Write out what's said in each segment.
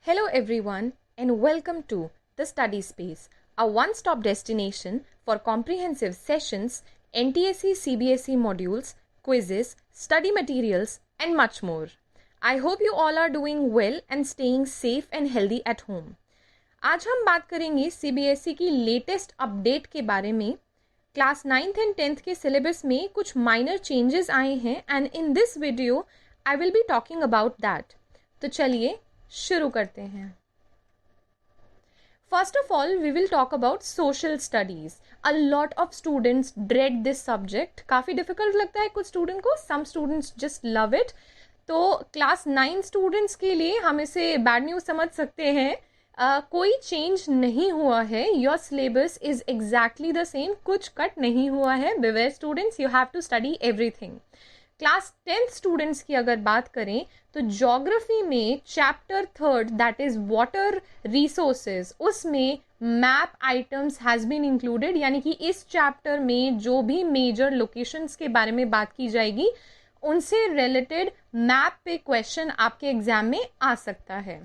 Hello everyone and welcome to The Study Space, a one-stop destination for comprehensive sessions, NTSE CBSE modules, quizzes, study materials and much more. I hope you all are doing well and staying safe and healthy at home. आज हम बात करेंगे CBSE की latest update के बारे में. Class 9th and 10th के syllabus में कुछ माइनर चेंजेस आए हैं and in this video I will be talking about that. तो चलिए शुरू करते हैं. First of all we will talk about social studies. A lot of students dread this subject. काफ़ी डिफिकल्ट लगता है कुछ स्टूडेंट को, some students just love it. तो क्लास 9 स्टूडेंट्स के लिए हम इसे बैड न्यूज़ समझ सकते हैं. कोई चेंज नहीं हुआ है. Your syllabus is exactly the same. कुछ कट नहीं हुआ है. Beware students, you have to study everything. Class 10th students की अगर बात करें तो ज्योग्राफी में chapter 3rd that is water resources, उसमें map items has been included. यानी कि इस चैप्टर में जो भी मेजर लोकेशंस के बारे में बात की जाएगी उनसे रिलेटेड मैप पे क्वेश्चन आपके एग्जाम में आ सकता है.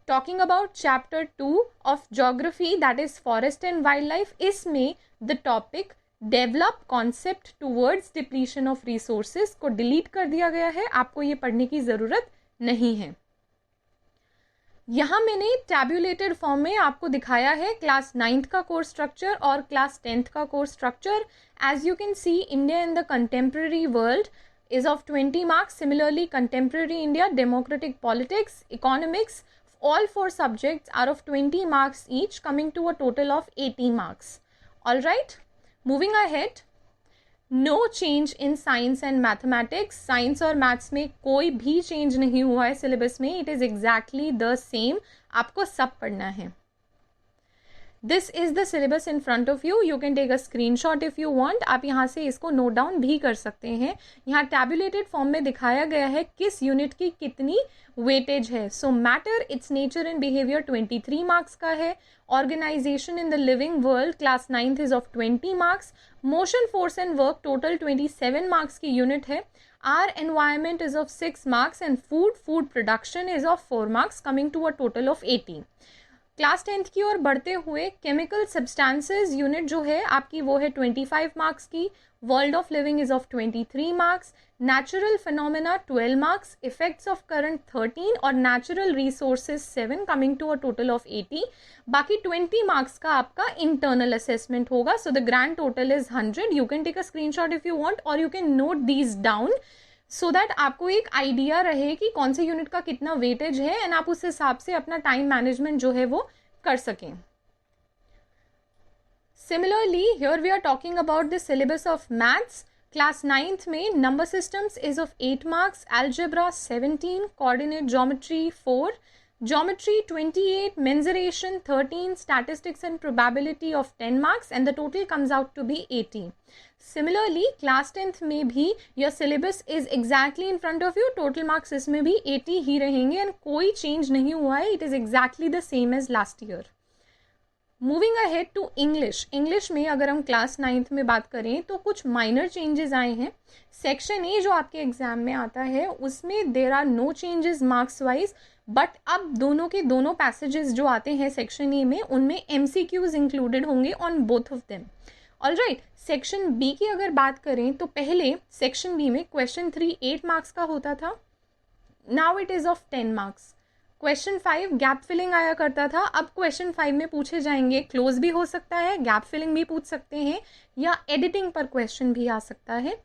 Talking about chapter 2 of geography that is forest and wildlife, इसमें the topic develop concept towards depletion of resources को डिलीट कर दिया गया है. आपको ये पढ़ने की ज़रूरत नहीं है. यहाँ मैंने टैब्यूलेटेड फॉर्म में आपको दिखाया है क्लास 9th का कोर्स स्ट्रक्चर और क्लास 10th का course structure. As you can see, India in the contemporary world is of 20 marks. Similarly, contemporary India, democratic politics, economics, all 4 subjects are of 20 marks each, coming to a total of 80 marks. All right, moving ahead. No change in science and mathematics. Science और maths में कोई भी change नहीं हुआ है syllabus में. It is exactly the same. आपको सब पढ़ना है. This is the syllabus in front of you. You can take a screenshot if you want. आप यहाँ से इसको नोट डाउन भी कर सकते हैं. यहाँ टैब्यूलेटेड फॉर्म में दिखाया गया है किस यूनिट की कितनी वेटेज है. So matter, it's nature and behaviour 23 marks का है. Organisation in the living world class 9th is of 20 marks. Motion force and work total 27 marks की यूनिट है. Our environment is of 6 marks and food production is of 4 marks, coming to a total of 80. Class 10th की ओर बढ़ते हुए chemical substances unit जो है आपकी वो है 25 मार्क्स की. World of living is of 23 marks. Natural phenomena 12 marks. Effects of current 13 और natural resources 7, coming to a total of 80. बाकी 20 मार्क्स का आपका इंटरनल असेसमेंट होगा. So the grand total is 100. You can take a screenshot if you want और you can note these down so that आपको एक idea रहे कि कौन से यूनिट का कितना वेटेज है एंड आप उस हिसाब से अपना टाइम मैनेजमेंट जो है वो कर सकें. Similarly here we are talking about the syllabus of maths. Class 9th में number systems is of 8 marks. Algebra 17. Coordinate geometry 4. Geometry 28, mensuration 13, statistics and probability of 10 marks and the total comes out to be 80. Similarly, class 10th में भी your syllabus is exactly in front of you. Total marks इसमें भी 80 ही रहेंगे and कोई change नहीं हुआ है. It is exactly the same as last year. Moving ahead to English. English में अगर हम क्लास 9th में बात करें तो कुछ माइनर चेंजेस आए हैं. सेक्शन ए जो आपके एग्जाम में आता है उसमें there are no changes marks wise, but अब दोनों के दोनों पैसेजेस जो आते हैं सेक्शन ए में उनमें MCQs इंक्लूडेड होंगे on both of them. All right, section B की अगर बात करें तो पहले सेक्शन बी में क्वेश्चन 3 8 मार्क्स का होता था. Now it is of 10 marks. Question 5 gap filling आया करता था. अब क्वेश्चन 5 में पूछे जाएंगे, क्लोज भी हो सकता है, गैप फिलिंग भी पूछ सकते हैं या एडिटिंग पर क्वेश्चन भी आ सकता है.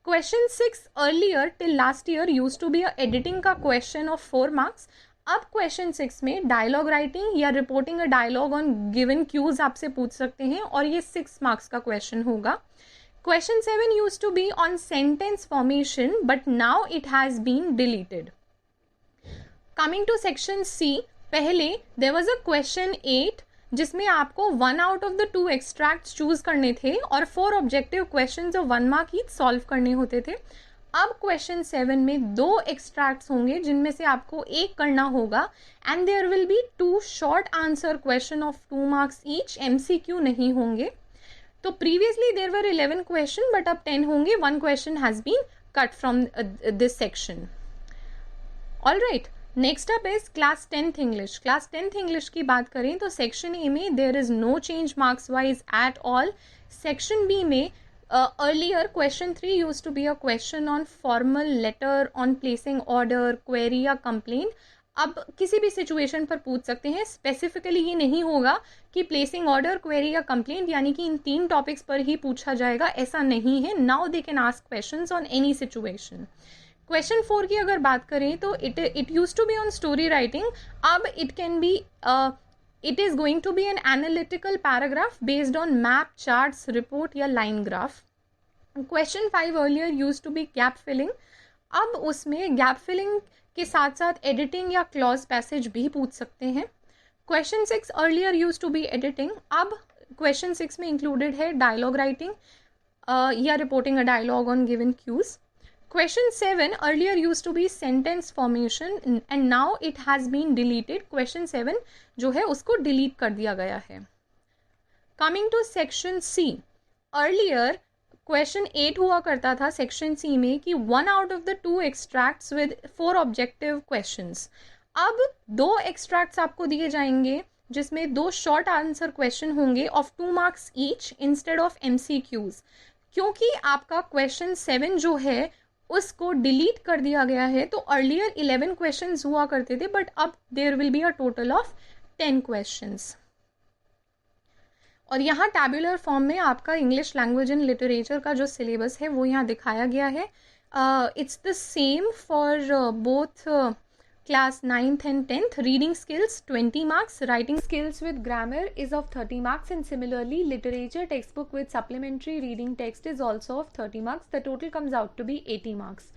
Question 6 earlier till last year used to be a editing का क्वेश्चन ऑफ 4 मार्क्स. अब क्वेश्चन 6 में डायलॉग राइटिंग या reporting a dialogue on given cues आपसे पूछ सकते हैं और ये 6 मार्क्स का क्वेश्चन होगा. Question 7 used to be on sentence formation but now it has been deleted. Coming to section C, पहले देयर वाज अ क्वेश्चन 8 जिसमें आपको 1 out of the 2 extracts choose करने थे और 4 ऑब्जेक्टिव क्वेश्चंस जो 1 मार्क ईच सॉल्व करने होते थे. अब क्वेश्चन 7 में 2 एक्सट्रैक्ट्स होंगे जिनमें से आपको एक करना होगा and there will be 2 short answer question of 2 marks each. MCQ नहीं होंगे. तो previously there were 11 question but अब 10 होंगे. 1 question has been cut from this section. All right, next up is class 10th English. Class 10th English की बात करें तो section A में there is no change marks wise at all. Section B में earlier question 3 used to be a question on formal letter on placing order, query या complaint. अब किसी भी सिचुएशन पर पूछ सकते हैं. स्पेसिफिकली ये नहीं होगा कि प्लेसिंग ऑर्डर, क्वेरी या कंप्लेंट यानी कि इन 3 टॉपिक्स पर ही पूछा जाएगा, ऐसा नहीं है. Now they can ask questions on any situation. Question 4 की अगर बात करें तो it use to be on story writing. अब it can be it is going to be an analytical paragraph based on map, charts, report या line graph. Question 5 earlier use to be gap filling. अब उसमें gap filling के साथ साथ editing या clause passage भी पूछ सकते हैं. Question 6 earlier use to be editing. अब क्वेश्चन 6 में इंक्लूडेड है डायलॉग राइटिंग या reporting a dialogue on given cues. Question 7 earlier used to be sentence formation and now it has been deleted. Question 7 जो है उसको delete कर दिया गया है. Coming to section C. Earlier question 8 हुआ करता था section C में कि 1 out of the 2 extracts with 4 objective questions. अब 2 extracts आपको दिए जाएंगे जिसमें 2 short answer question होंगे of 2 marks each instead of MCQs. क्योंकि आपका question 7 जो है उसको डिलीट कर दिया गया है तो अर्लियर 11 क्वेश्चंस हुआ करते थे बट अब there will be a total of 10 questions. और यहाँ टैब्यूलर फॉर्म में आपका इंग्लिश लैंग्वेज एंड लिटरेचर का जो सिलेबस है वो यहाँ दिखाया गया है. It's the same for both class 9th and 10th. Reading skills 20 marks, writing skills with grammar is of 30 marks, and similarly literature textbook with supplementary reading text is also of 30 marks. The total comes out to be 80 marks.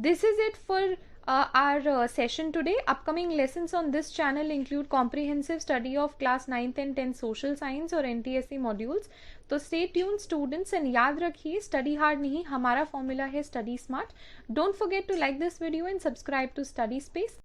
This is it for our session today. Upcoming lessons on this channel include comprehensive study of class 9th and 10th social science और NTSE modules. तो stay tuned students and याद रखिए study hard नहीं, हमारा formula है study smart. Don't forget to like this video and subscribe to Study Space.